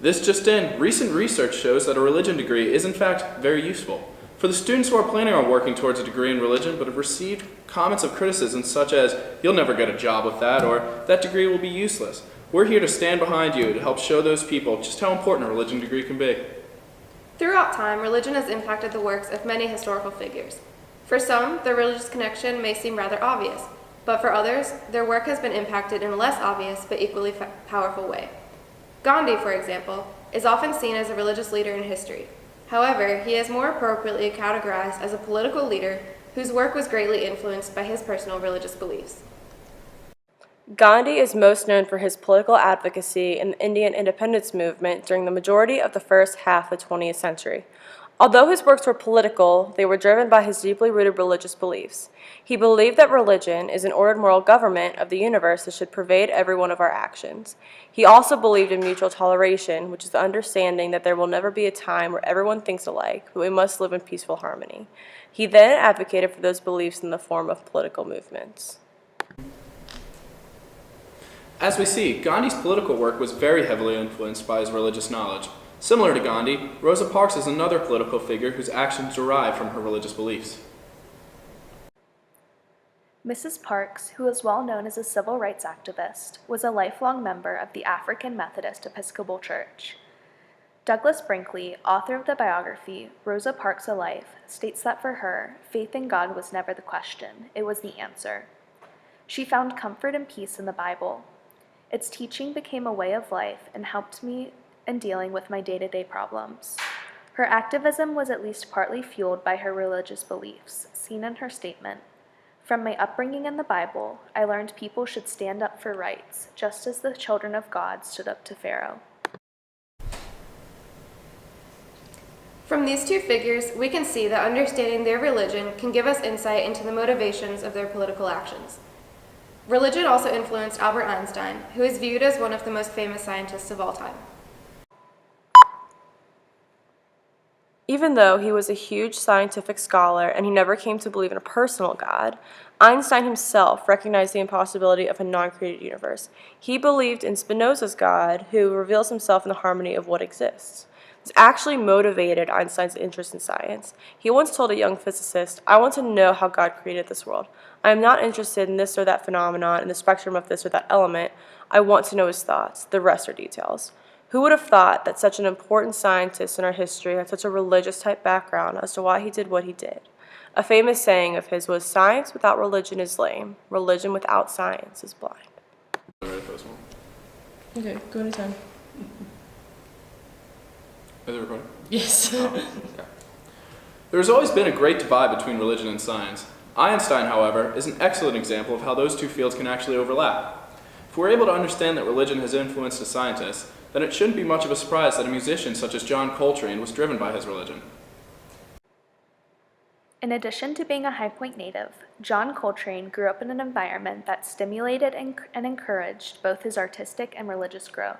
This just in, recent research shows that a religion degree is in fact very useful. For the students who are planning on working towards a degree in religion but have received comments of criticism such as, "You'll never get a job with that," or "That degree will be useless," we're here to stand behind you to help show those people just how important a religion degree can be. Throughout time, religion has impacted the works of many historical figures. For some, their religious connection may seem rather obvious, but for others, their work has been impacted in a less obvious but equally powerful way. Gandhi, for example, is often seen as a religious leader in history. However, he is more appropriately categorized as a political leader whose work was greatly influenced by his personal religious beliefs. Gandhi is most known for his political advocacy in the Indian independence movement during the majority of the first half of the 20th century. Although his works were political, they were driven by his deeply rooted religious beliefs. He believed that religion is an ordered moral government of the universe that should pervade every one of our actions. He also believed in mutual toleration, which is the understanding that there will never be a time where everyone thinks alike, but we must live in peaceful harmony. He then advocated for those beliefs in the form of political movements. As we see, Gandhi's political work was very heavily influenced by his religious knowledge. Similar to Gandhi, Rosa Parks is another political figure whose actions derive from her religious beliefs. Mrs. Parks, who is well known as a civil rights activist, was a lifelong member of the African Methodist Episcopal Church. Douglas Brinkley, author of the biography Rosa Parks A Life, states that for her, faith in God was never the question, it was the answer. She found comfort and peace in the Bible. Its teaching became a way of life and helped me in dealing with my day-to-day problems. Her activism was at least partly fueled by her religious beliefs, seen in her statement, "From my upbringing in the Bible, I learned people should stand up for rights, just as the children of God stood up to Pharaoh." From these two figures, we can see that understanding their religion can give us insight into the motivations of their political actions. Religion also influenced Albert Einstein, who is viewed as one of the most famous scientists of all time. Even though he was a huge scientific scholar and he never came to believe in a personal God, Einstein himself recognized the impossibility of a non-created universe. He believed in Spinoza's God, who reveals himself in the harmony of what exists. This actually motivated Einstein's interest in science. He once told a young physicist, "I want to know how God created this world. I am not interested in this or that phenomenon, in the spectrum of this or that element. I want to know his thoughts. The rest are details." Who would have thought that such an important scientist in our history had such a religious-type background as to why he did what he did? A famous saying of his was, "Science without religion is lame. Religion without science is blind." Okay, go anytime. Is it recording? Yes. Okay. There has always been a great divide between religion and science. Einstein, however, is an excellent example of how those two fields can actually overlap. If we're able to understand that religion has influenced a scientist, then it shouldn't be much of a surprise that a musician such as John Coltrane was driven by his religion. In addition to being a High Point native, John Coltrane grew up in an environment that stimulated and encouraged both his artistic and religious growth.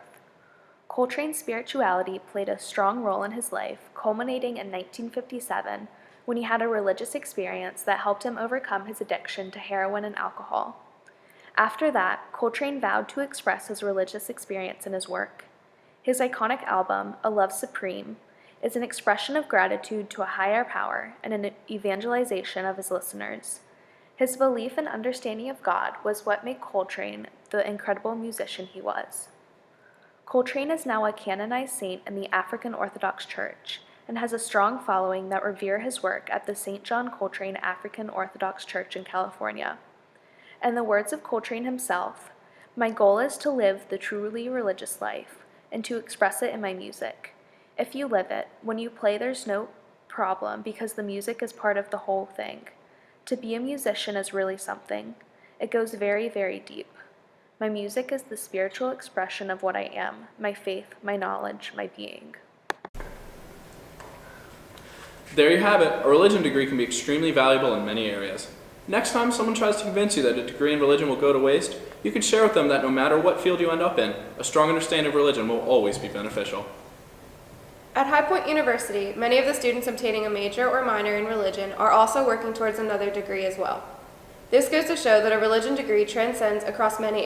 Coltrane's spirituality played a strong role in his life, culminating in 1957 when he had a religious experience that helped him overcome his addiction to heroin and alcohol. After that, Coltrane vowed to express his religious experience in his work. His iconic album, A Love Supreme, is an expression of gratitude to a higher power and an evangelization of his listeners. His belief and understanding of God was what made Coltrane the incredible musician he was. Coltrane is now a canonized saint in the African Orthodox Church and has a strong following that revere his work at the St. John Coltrane African Orthodox Church in California. In the words of Coltrane himself, "My goal is to live the truly religious life and to express it in my music. If you live it, when you play there's no problem because the music is part of the whole thing. To be a musician is really something. It goes very, very deep. My music is the spiritual expression of what I am, my faith, my knowledge, my being." There you have it. A religion degree can be extremely valuable in many areas. Next time someone tries to convince you that a degree in religion will go to waste, you can share with them that no matter what field you end up in, a strong understanding of religion will always be beneficial. At High Point University, many of the students obtaining a major or minor in religion are also working towards another degree as well. This goes to show that a religion degree transcends across many